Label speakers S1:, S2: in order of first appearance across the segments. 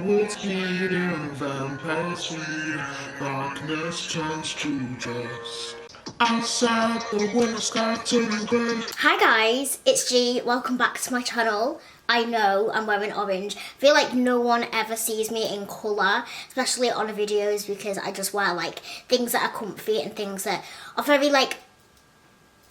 S1: Hollywood speed and vampire speed, darkness turns to dust. Outside the winter sky turning grey.
S2: Hi guys, it's G. Welcome back to my channel. I know I'm wearing orange. I feel like no one ever sees me in colour, especially on the videos, because I just wear like things that are comfy and things that are very like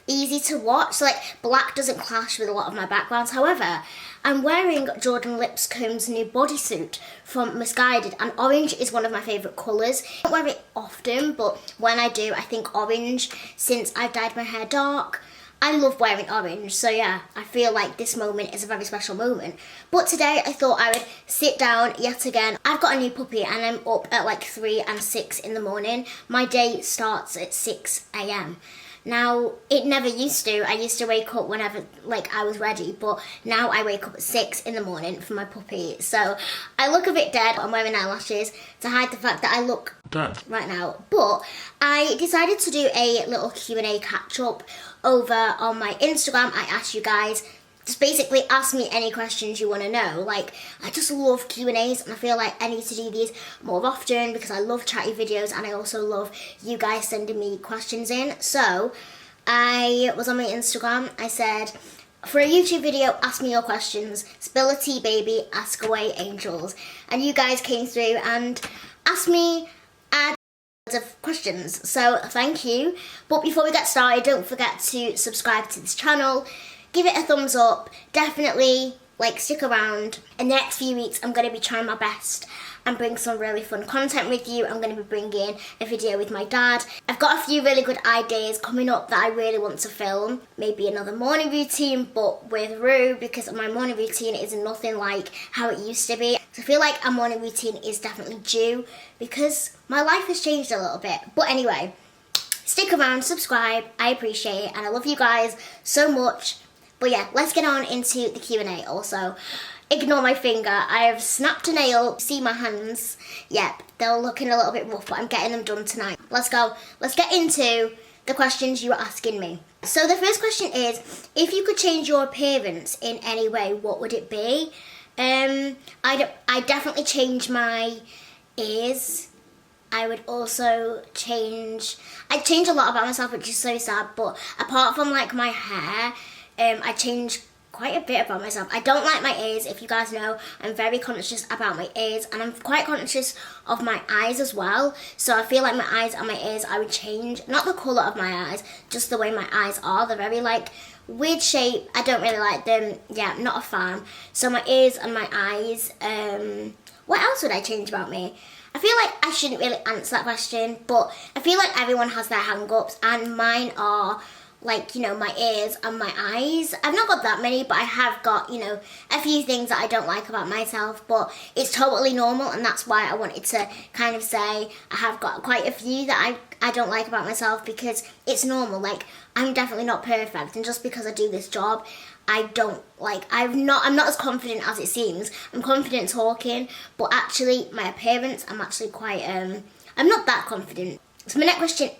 S2: easy to watch. So like black doesn't clash with a lot of my backgrounds. However, I'm wearing Jordan Lipscomb's new bodysuit from Misguided, and orange is one of my favourite colours. I don't wear it often, but when I do, I think orange, since I've dyed my hair dark, I love wearing orange. So yeah, I feel like this moment is a very special moment. But today I thought I would sit down yet again. I've got a new puppy and I'm up at like 3 and 6 in the morning. My day starts at 6 AM. Now, it never used to. I used to wake up whenever like I was ready, but now I wake up at 6 in the morning for my puppy. So I look a bit dead. I'm wearing eyelashes to hide the fact that I look dead right now. But I decided to do a little Q&A catch up over on my Instagram. I asked you guys, just basically ask me any questions you want to know. Like, I just love Q&As and I feel like I need to do these more often because I love chatty videos and I also love you guys sending me questions in. So I was on my Instagram, I said, for a YouTube video, ask me your questions. Spill a tea, baby, ask away, angels. And you guys came through and asked me of questions, so thank you. But before we get started, don't forget to subscribe to this channel, give it a thumbs up, definitely like stick around. In the next few weeks I'm going to be trying my best and bring some really fun content with you. I'm going to be bringing a video with my dad. I've got a few really good ideas coming up that I really want to film. Maybe another morning routine but with Rue, because my morning routine is nothing like how it used to be. So I feel like a morning routine is definitely due because my life has changed a little bit. But anyway, stick around, subscribe, I appreciate it and I love you guys so much. But yeah, let's get on into the Q&A. Also, ignore my finger. I have snapped a nail. See my hands? Yep, they're looking a little bit rough, but I'm getting them done tonight. Let's go. Let's get into the questions you were asking me. So the first question is, if you could change your appearance in any way, what would it be? I'd definitely change my ears. I would also I'd change a lot about myself, which is so sad, but apart from like my hair, I changed quite a bit about myself. I don't like my ears. If you guys know, I'm very conscious about my ears and I'm quite conscious of my eyes as well. So I feel like my eyes and my ears, I would change. Not the colour of my eyes, just the way my eyes are. They're very like weird shape. I don't really like them. Yeah, I'm not a fan. So my ears and my eyes. What else would I change about me? I feel like I shouldn't really answer that question, but I feel like everyone has their hang-ups and mine are like, you know, my ears and my eyes. I've not got that many, but I have got, you know, a few things that I don't like about myself, but it's totally normal and that's why I wanted to kind of say I have got quite a few that I don't like about myself because it's normal. Like, I'm definitely not perfect and just because I do this job, I'm not as confident as it seems. I'm confident talking, but actually my appearance, I'm actually quite, I'm not that confident. So my next question,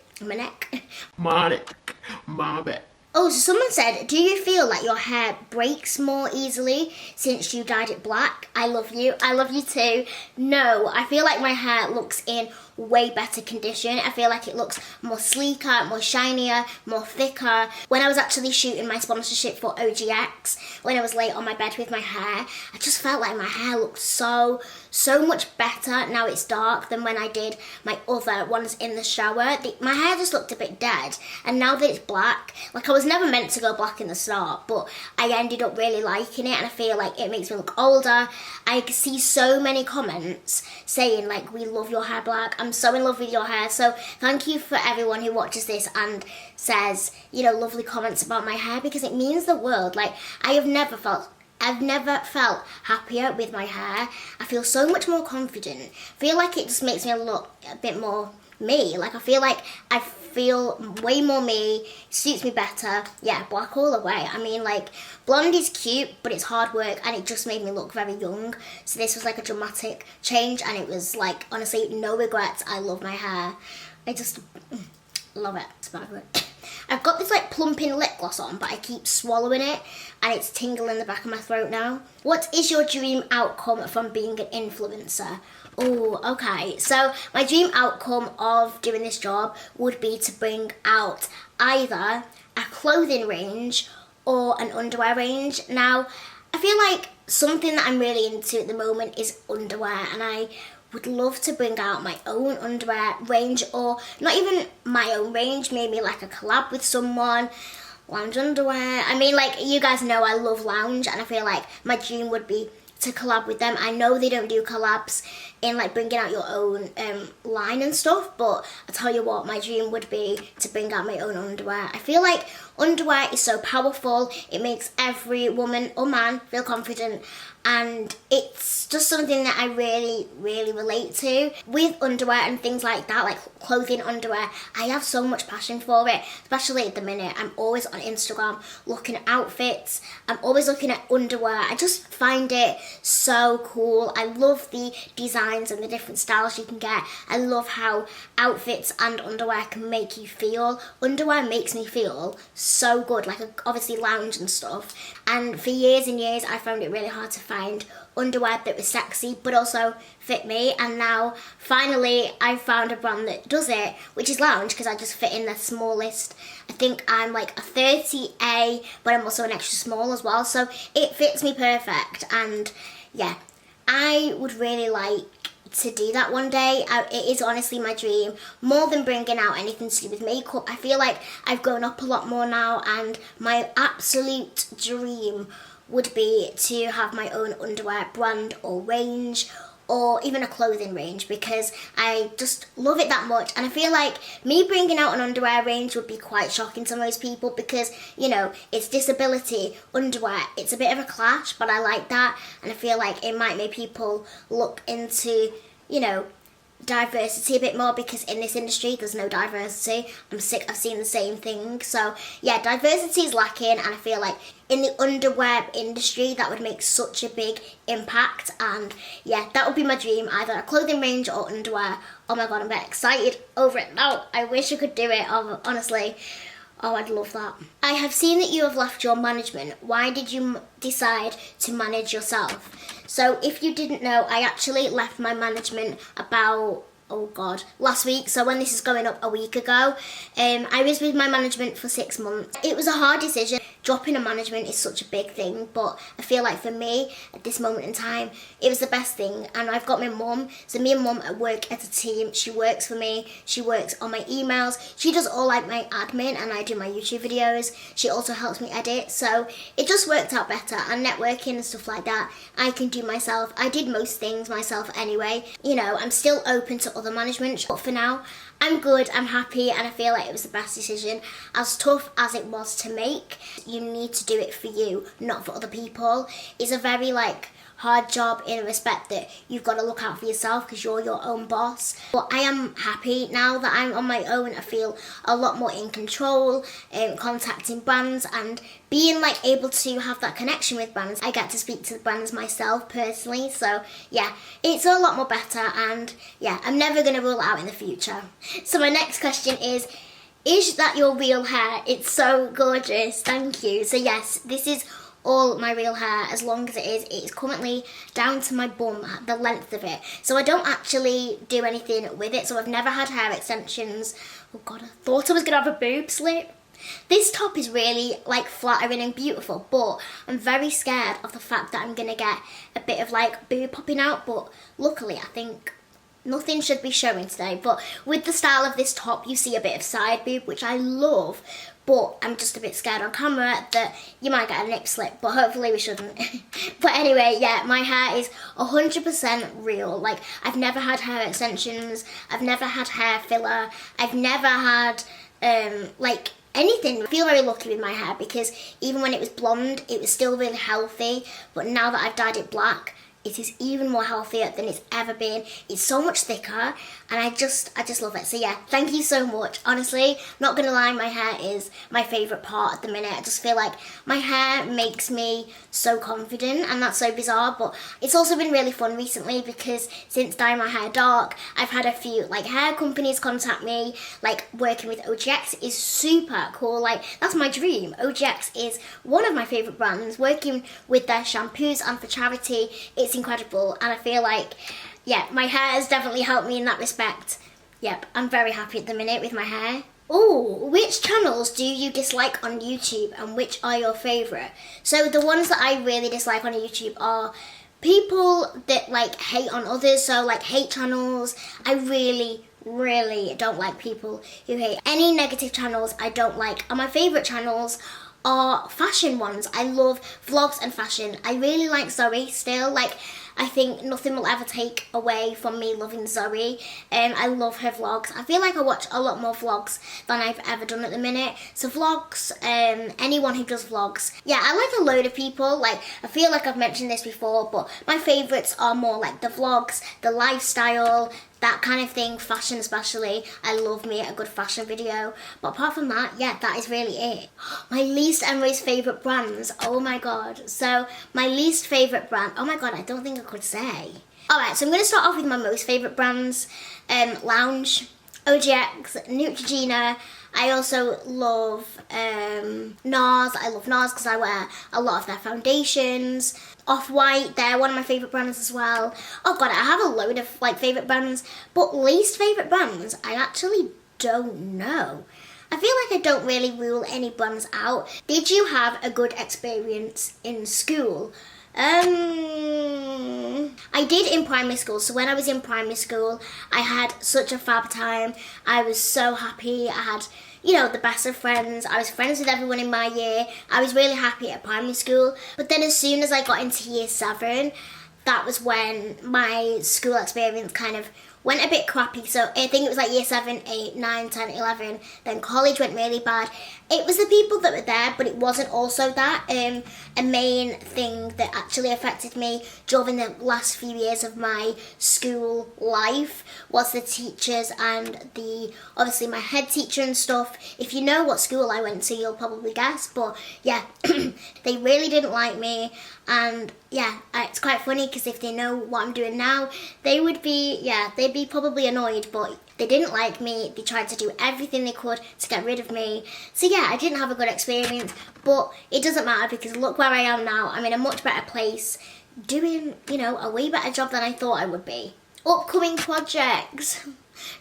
S2: Oh, so someone said, do you feel like your hair breaks more easily since you dyed it black? I love you. I love you too. No, I feel like my hair looks in way better condition. I feel like it looks more sleeker, more shinier, more thicker. When I was actually shooting my sponsorship for OGX, when I was late on my bed with my hair, I just felt like my hair looked so much better now it's dark than when I did my other ones in the shower. My hair just looked a bit dead, and now that it's black, like I was never meant to go black in the start, but I ended up really liking it and I feel like it makes me look older. I see so many comments saying like, we love your hair black. I'm so in love with your hair. So thank you for everyone who watches this and says, you know, lovely comments about my hair because it means the world. Like, I've never felt happier with my hair. I feel so much more confident. I feel like it just makes me look a bit more me. Like, I feel like I feel way more me, suits me better. Yeah, black all the way. I mean, like, blonde is cute, but it's hard work and it just made me look very young. So this was like a dramatic change and it was like, honestly, no regrets. I love my hair. I just love it. It's a bad word. I've got this like plumping lip gloss on, but I keep swallowing it and it's tingling the back of my throat now. What is your dream outcome from being an influencer? Oh, okay. So my dream outcome of doing this job would be to bring out either a clothing range or an underwear range. Now, I feel like something that I'm really into at the moment is underwear, and I would love to bring out my own underwear range, or not even my own range, maybe like a collab with someone. Lounge underwear. I mean, like, you guys know I love lounge, and I feel like my dream would be to collab with them. I know they don't do collabs in like bringing out your own line and stuff, but I tell you what, my dream would be to bring out my own underwear. I feel like underwear is so powerful. It makes every woman or man feel confident, and it's just something that I really, really relate to. With underwear and things like that, like clothing, underwear, I have so much passion for it, especially at the minute. I'm always on Instagram looking at outfits. I'm always looking at underwear. I just find it so cool. I love the designs and the different styles you can get. I love how outfits and underwear can make you feel. Underwear makes me feel so good, like obviously lounge and stuff. And for years and years, I found it really hard to find underwear that was sexy but also fit me, and now finally I found a brand that does it, which is Lounge, because I just fit in the smallest. I think I'm like a 30A, but I'm also an extra small as well, so it fits me perfect. And yeah, I would really like to do that one day. It is honestly my dream, more than bringing out anything to do with makeup. I feel like I've grown up a lot more now, and my absolute dream would be to have my own underwear brand or range, or even a clothing range, because I just love it that much. And I feel like me bringing out an underwear range would be quite shocking to most people, because, you know, it's disability underwear. It's a bit of a clash, but I like that, and I feel like it might make people look into, you know, diversity a bit more, because in this industry there's no diversity. I'm sick of seeing the same thing. So yeah, diversity is lacking, and I feel like in the underwear industry that would make such a big impact. And yeah, that would be my dream, either a clothing range or underwear. Oh my god, I'm very excited over it now. I wish I could do it, honestly. Oh, I'd love that. I have seen that you have left your management. Why did you decide to manage yourself? So if you didn't know, I actually left my management about, oh god, last week. So when this is going up, a week ago. I was with my management for 6 months. It was a hard decision. Dropping a management is such a big thing, but I feel like for me, at this moment in time, it was the best thing. And I've got my mum, so me and mum work as a team. She works for me, she works on my emails, she does all like my admin, and I do my YouTube videos. She also helps me edit, so it just worked out better. And networking and stuff like that, I can do myself. I did most things myself anyway. You know, I'm still open to other management, but for now, I'm good, I'm happy, and I feel like it was the best decision. As tough as it was to make, you need to do it for you, not for other people. It's a very hard job in the respect that you've got to look out for yourself because you're your own boss. But I am happy now that I'm on my own. I feel a lot more in control, contacting brands and being able to have that connection with brands. I get to speak to the brands myself personally, so yeah, it's a lot more better, and yeah, I'm never going to rule it out in the future. So my next question is that your real hair? It's so gorgeous, thank you. So yes, this is all my real hair, as long as it is currently down to my bum, the length of it. So I don't actually do anything with it, so I've never had hair extensions. Oh god, I thought I was gonna have a boob slip. This top is really flattering and beautiful, but I'm very scared of the fact that I'm gonna get a bit of boob popping out, but luckily I think nothing should be showing today. But with the style of this top, you see a bit of side boob, which I love, but I'm just a bit scared on camera that you might get a nip slip, but hopefully we shouldn't. But anyway, yeah, my hair is 100% real. I've never had hair extensions, I've never had hair filler, I've never had anything. I feel very lucky with my hair, because even when it was blonde, it was still really healthy, but now that I've dyed it black, it is even more healthier than it's ever been. It's so much thicker, and I just love it. So yeah, thank you so much. Honestly, not gonna lie, my hair is my favourite part at the minute. I just feel like my hair makes me so confident, and that's so bizarre, but it's also been really fun recently because since dyeing my hair dark, I've had a few like hair companies contact me. Like working with OGX is super cool. Like that's my dream. OGX is one of my favourite brands. Working with their shampoos and for charity, it's incredible, and I feel like, yeah, my hair has definitely helped me in that respect. Yep, I'm very happy at the minute with my hair. Oh, which channels do you dislike on YouTube and which are your favourite? So the ones that I really dislike on YouTube are people that like hate on others, so like hate channels. I really don't like people who hate. Any negative channels I don't like. And my favourite channels are fashion ones. I love vlogs and fashion. I really like Zoe still. Like, I think nothing will ever take away from me loving Zoe. I love her vlogs. I feel like I watch a lot more vlogs than I've ever done at the minute. So vlogs, anyone who does vlogs. Yeah, I like a load of people. Like, I feel like I've mentioned this before, but my favourites are more like the vlogs, the lifestyle, that kind of thing, fashion especially. I love me a good fashion video. But apart from that, yeah, that is really it. My least and most favourite brands. Oh my god. So my least favourite brand. Oh my god, I don't think I could say. Alright, so I'm going to start off with my most favourite brands. Lounge, OGX, Neutrogena. I also love NARS. I love NARS because I wear a lot of their foundations. Off-White, they're one of my favourite brands as well. Oh god, I have a load of like favourite brands, but least favourite brands, I actually don't know. I feel like I don't really rule any brands out. Did you have a good experience in school? I did in primary school. So when I was in primary school, I had such a fab time. I was so happy. I had, you know, the best of friends. I was friends with everyone in my year. I was really happy at primary school. But then as soon as I got into year 7, that was when my school experience kind of went a bit crappy. So I think it was like year 7, 8, 9, 10, 11. Then college went really bad. It was the people that were there, but it wasn't also that. A main thing that actually affected me during the last few years of my school life was the teachers and obviously my head teacher and stuff. If you know what school I went to, you'll probably guess. But yeah, they really didn't like me. And yeah, it's quite funny because if they know what I'm doing now, they would be, yeah, they'd be probably annoyed, but they didn't like me. They tried to do everything they could to get rid of me. So yeah, I didn't have a good experience, but it doesn't matter because look where I am now. I'm in a much better place, doing, you know, a way better job than I thought I would be. Upcoming projects.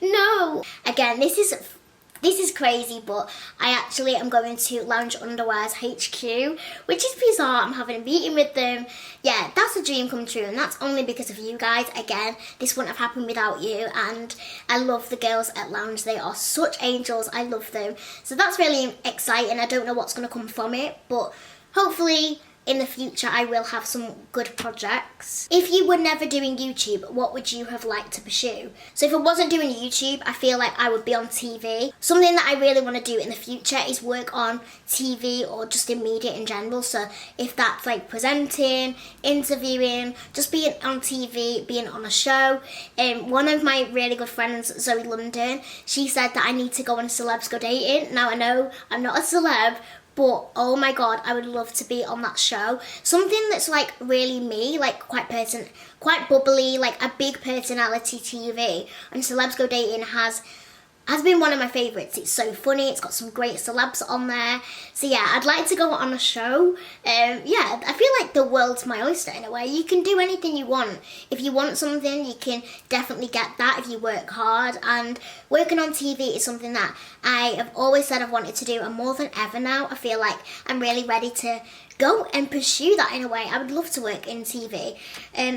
S2: No. Again, this is crazy, but I actually am going to Lounge Underwear's HQ, which is bizarre. I'm having a meeting with them. Yeah, that's a dream come true, and that's only because of you guys. Again, this wouldn't have happened without you, and I love the girls at Lounge. They are such angels. I love them. So that's really exciting. I don't know what's going to come from it, but hopefully in the future I will have some good projects. If you were never doing YouTube, what would you have liked to pursue? So if I wasn't doing YouTube, I feel like I would be on TV. Something that I really want to do in the future is work on TV or just in media in general. So if that's like presenting, interviewing, just being on TV, being on a show. One of my really good friends, Zoe London, she said that I need to go on Celebs Go Dating. Now I know I'm not a celeb, but oh my god, I would love to be on that show. Something that's like really me, like quite bubbly, like a big personality TV. And Celebs Go Dating has been one of my favourites. It's so funny, it's got some great celebs on there. So yeah, I'd like to go on a show. Yeah, I feel like the world's my oyster in a way. You can do anything you want. If you want something, you can definitely get that if you work hard. And working on TV is something that I have always said I've wanted to do, and more than ever now, I feel like I'm really ready to go and pursue that in a way. I would love to work in TV.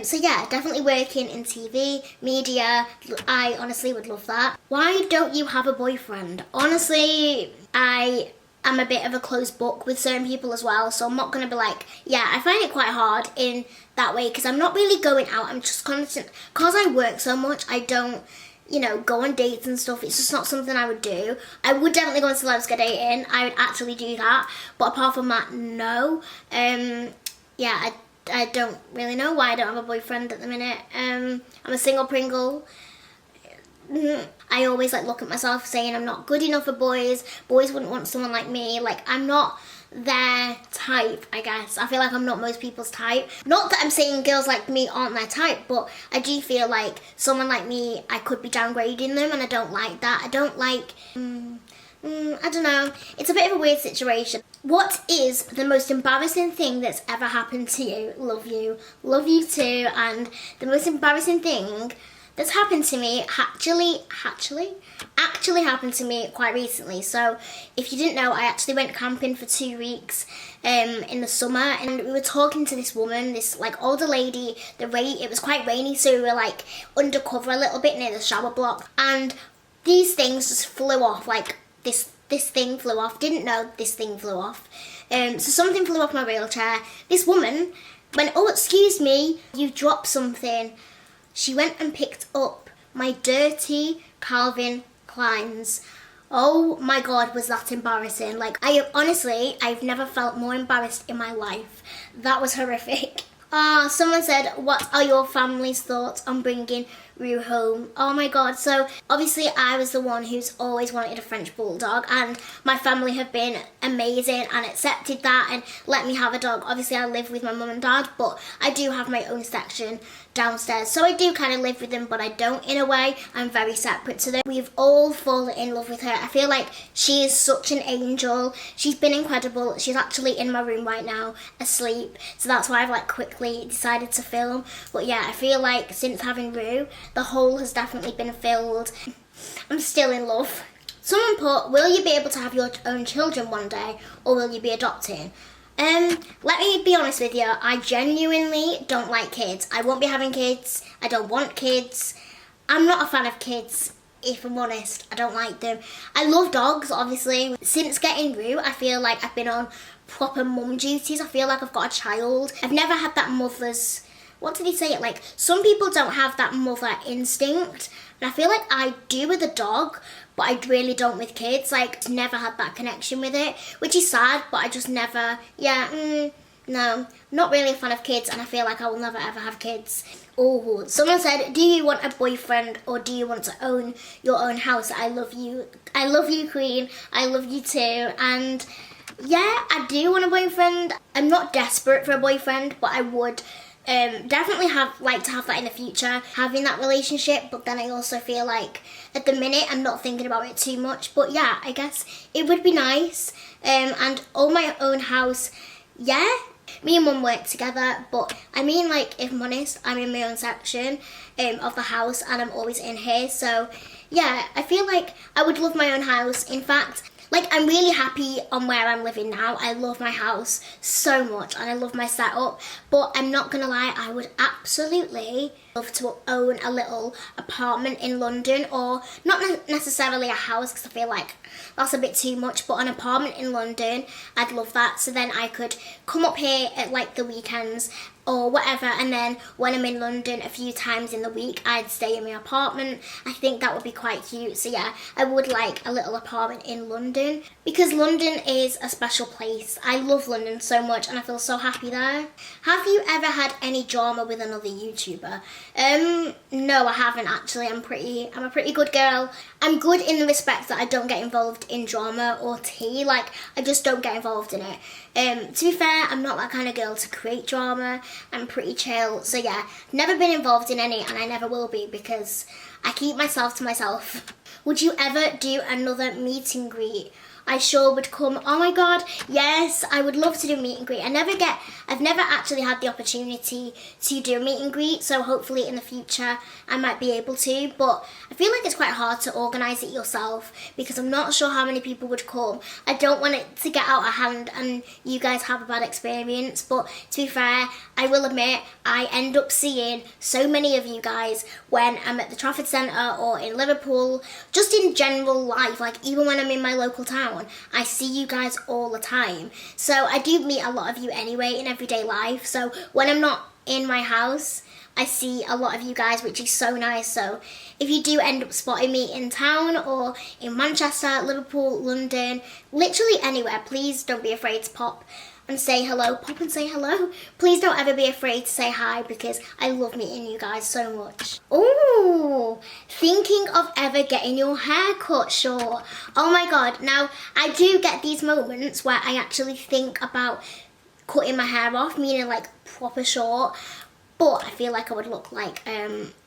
S2: So yeah, definitely working in TV, media, I honestly would love that. Why don't you have a boyfriend? Honestly, I am a bit of a closed book with certain people as well, so I'm not going to be like, yeah, I find it quite hard in that way because I'm not really going out. I'm just constant, because I work so much, I don't, you know, go on dates and stuff. It's just not something I would do. I would definitely go on Celebs Go Dating. I would actually do that. But apart from that, no. Yeah, I don't really know why I don't have a boyfriend at the minute. I'm a single Pringle. I always like look at myself saying I'm not good enough for boys. Boys wouldn't want someone like me. Like, I'm not their type, I guess. I feel like I'm not most people's type. Not that I'm saying girls like me aren't their type, but I do feel like someone like me, I could be downgrading them, and I don't like that. I don't like, I don't know. It's a bit of a weird situation. What is the most embarrassing thing that's ever happened to you? Love you. Love you too. And the most embarrassing thing that's happened to me actually happened to me quite recently. So if you didn't know, I actually went camping for 2 weeks in the summer, and we were talking to this woman, this like older lady. It was quite rainy, so we were like undercover a little bit near the shower block, and these things just flew off. Like this thing flew off. Didn't know this thing flew off. So something flew off my wheelchair. This woman went, "Oh, excuse me, you dropped something." She went and picked up my dirty Calvin Kleins. Oh my God, was that embarrassing. Like, I've never felt more embarrassed in my life. That was horrific. Someone said, what are your family's thoughts on bringing Rue home? Oh my God. So obviously I was the one who's always wanted a French bulldog, and my family have been amazing and accepted that and let me have a dog. Obviously I live with my mum and dad, but I do have my own section downstairs, so I do kind of live with them, but I don't in a way. I'm very separate to them. We've all fallen in love with her. I feel like she is such an angel. She's been incredible. She's actually in my room right now asleep, so that's why I've like quickly decided to film. But yeah, I feel like since having Rue, the hole has definitely been filled. I'm still in love. Someone put, will you be able to have your own children one day, or will you be adopting? Let me be honest with you, I genuinely don't like kids. I won't be having kids. I don't want kids. I'm not a fan of kids, if I'm honest. I don't like them. I love dogs, obviously. Since getting Rue, I feel like I've been on proper mum duties. I feel like I've got a child. I've never had that mother's, what did he say it like? Some people don't have that mother instinct, and I feel like I do with a dog, but I really don't with kids. Like, never had that connection with it, which is sad, but I just never, no, not really a fan of kids, and I feel like I will never ever have kids. Oh, someone said, do you want a boyfriend, or do you want to own your own house? I love you, Queen, I love you too. And yeah, I do want a boyfriend. I'm not desperate for a boyfriend, but I would definitely like to have that in the future, having that relationship. But then I also feel like at the minute I'm not thinking about it too much. But yeah, I guess it would be nice. And own my own house, yeah. Me and mum work together, but I mean, like, if I'm honest, I'm in my own section of the house, and I'm always in here. So yeah, I feel like I would love my own house. In fact, like, I'm really happy on where I'm living now. I love my house so much, and I love my setup. But I'm not gonna lie, I would absolutely love to own a little apartment in London, or not necessarily a house, because I feel like that's a bit too much, but an apartment in London, I'd love that. So then I could come up here at like the weekends or whatever, and then when I'm in London a few times in the week, I'd stay in my apartment. I think that would be quite cute. So yeah, I would like a little apartment in London, because London is a special place. I love London so much, and I feel so happy there. Have you ever had any drama with another YouTuber? No, I haven't actually. I'm a pretty good girl. I'm good in the respect that I don't get involved in drama or tea. Like, I just don't get involved in it. To be fair, I'm not that kind of girl to create drama. I'm pretty chill. So yeah, never been involved in any, and I never will be, because I keep myself to myself. Would you ever do another meet and greet? I sure would come. Oh my God, yes, I would love to do a meet and greet. I've never actually had the opportunity to do a meet and greet, so hopefully in the future I might be able to, but I feel like it's quite hard to organise it yourself, because I'm not sure how many people would come. I don't want it to get out of hand and you guys have a bad experience, but to be fair, I will admit, I end up seeing so many of you guys when I'm at the Trafford Centre or in Liverpool, just in general life, like even when I'm in my local town, I see you guys all the time. So I do meet a lot of you anyway in everyday life. So when I'm not in my house, I see a lot of you guys, which is so nice. So if you do end up spotting me in town or in Manchester, Liverpool, London, literally anywhere, please don't be afraid to pop and say hello, pop and say hello. Please don't ever be afraid to say hi because I love meeting you guys so much. Ooh, thinking of ever getting your hair cut short. Oh my god, now I do get these moments where I actually think about cutting my hair off, meaning like proper short. But I feel like I would look like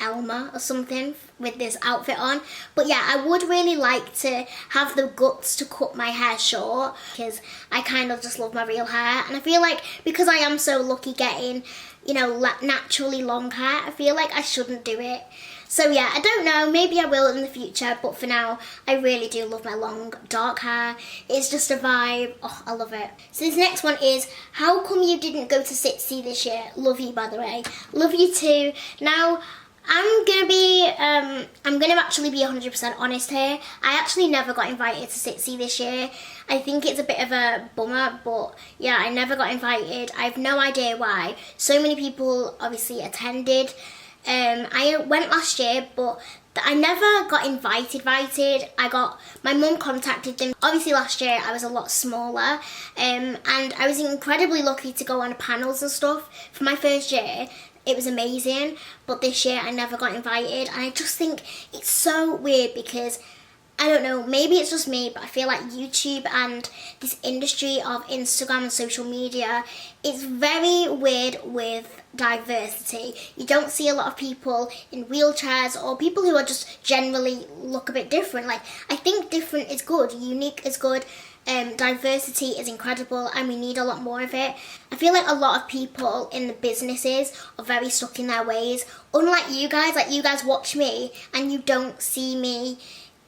S2: Elma or something with this outfit on. But yeah, I would really like to have the guts to cut my hair short because I kind of just love my real hair. And I feel like because I am so lucky getting, you know, naturally long hair, I feel like I shouldn't do it. So yeah, I don't know, maybe I will in the future, but for now, I really do love my long, dark hair. It's just a vibe. Oh, I love it. So this next one is, how come you didn't go to Sitsi this year? Love you, by the way. Love you too. Now, I'm gonna actually be 100% honest here. I actually never got invited to Sitsi this year. I think it's a bit of a bummer, but yeah, I never got invited. I have no idea why. So many people obviously attended. I went last year, but I never got invited. My mum contacted them. Obviously last year I was a lot smaller, and I was incredibly lucky to go on panels and stuff for my first year. It was amazing, but this year I never got invited, and I just think it's so weird because I don't know, maybe it's just me, but I feel like YouTube and this industry of Instagram and social media is very weird with diversity. You don't see a lot of people in wheelchairs or people who are just generally look a bit different. Like, I think different is good, unique is good, diversity is incredible, and we need a lot more of it. I feel like a lot of people in the businesses are very stuck in their ways. Unlike you guys, like you guys watch me and you don't see me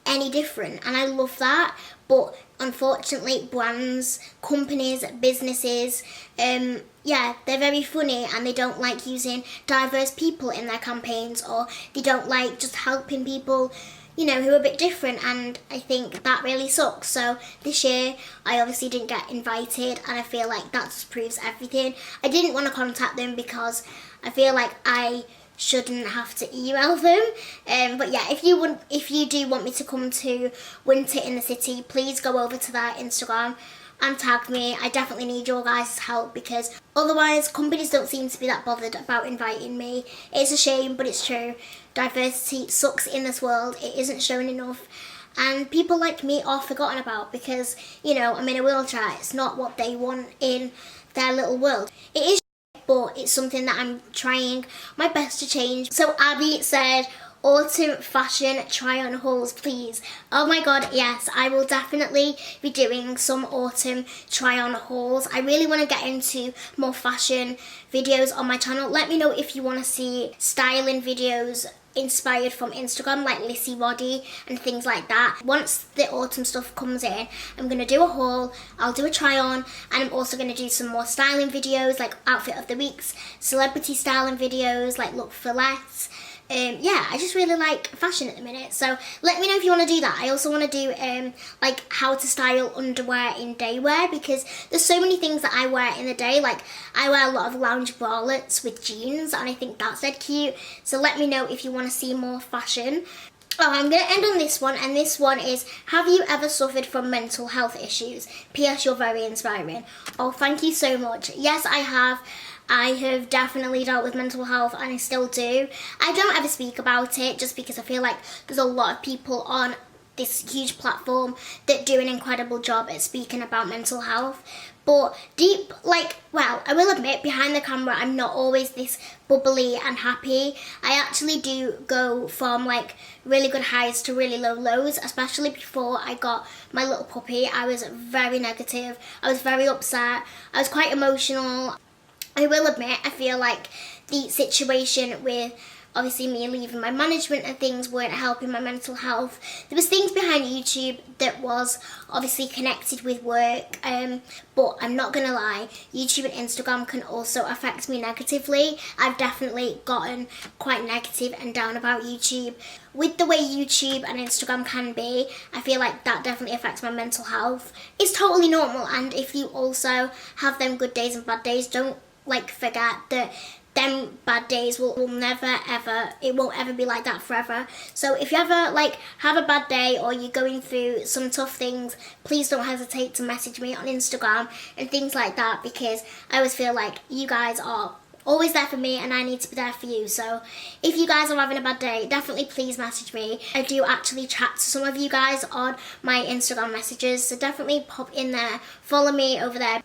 S2: any different, and I love that. But unfortunately, brands, companies, businesses, yeah, they're very funny and they don't like using diverse people in their campaigns, or they don't like just helping people, you know, who are a bit different, and I think that really sucks. So this year I obviously didn't get invited, and I feel like that just proves everything. I didn't want to contact them because I feel like I shouldn't have to email them, but yeah, if you do want me to come to Winter in the City, please go over to their Instagram and tag me. I definitely need your guys' help because otherwise companies don't seem to be that bothered about inviting me. It's a shame, but it's true. Diversity sucks in this world. It isn't shown enough, and people like me are forgotten about because, you know, I'm in a wheelchair. It's not what they want in their little world. It is, but it's something that I'm trying my best to change. So Abby said, autumn fashion try on hauls please. Oh my god, yes, I will definitely be doing some autumn try on hauls. I really want to get into more fashion videos on my channel. Let me know if you want to see styling videos inspired from Instagram, like Lissy Body and things like that. Once the autumn stuff comes in, I'm going to do a haul, I'll do a try on, and I'm also going to do some more styling videos like outfit of the weeks, celebrity styling videos like look for less. Yeah, I just really like fashion at the minute, so let me know if you want to do that. I also want to do like how to style underwear in day wear, because there's so many things that I wear in the day. Like I wear a lot of lounge bralettes with jeans, and I think that's dead cute. So let me know if you want to see more fashion. Oh, I'm going to end on this one, and this one is, have you ever suffered from mental health issues? P.S. You're very inspiring. Oh, thank you so much. Yes, I have. I have definitely dealt with mental health, and I still do. I don't ever speak about it just because I feel like there's a lot of people on this huge platform that do an incredible job at speaking about mental health. But deep, like, well, I will admit, behind the camera, I'm not always this bubbly and happy. I actually do go from, like, really good highs to really low lows, especially before I got my little puppy. I was very negative. I was very upset. I was quite emotional. I will admit, I feel like the situation with obviously me leaving my management and things weren't helping my mental health. There was things behind YouTube that was obviously connected with work, but I'm not gonna lie, YouTube and Instagram can also affect me negatively. I've definitely gotten quite negative and down about YouTube. With the way YouTube and Instagram can be, I feel like that definitely affects my mental health. It's totally normal, and if you also have them good days and bad days, don't like forget that them bad days will never ever, it won't ever be like that forever. So if you ever like have a bad day or you're going through some tough things, please don't hesitate to message me on Instagram and things like that, because I always feel like you guys are always there for me and I need to be there for you. So if you guys are having a bad day, definitely please message me. I do actually chat to some of you guys on my Instagram messages, so definitely pop in there, follow me over there.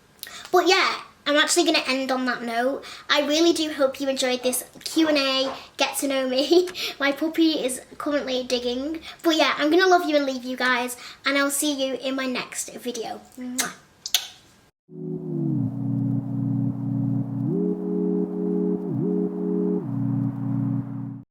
S2: But yeah, I'm actually going to end on that note. I really do hope you enjoyed this Q&A, get to know me. My puppy is currently digging. But yeah, I'm going to love you and leave you guys, and I'll see you in my next video. Mwah.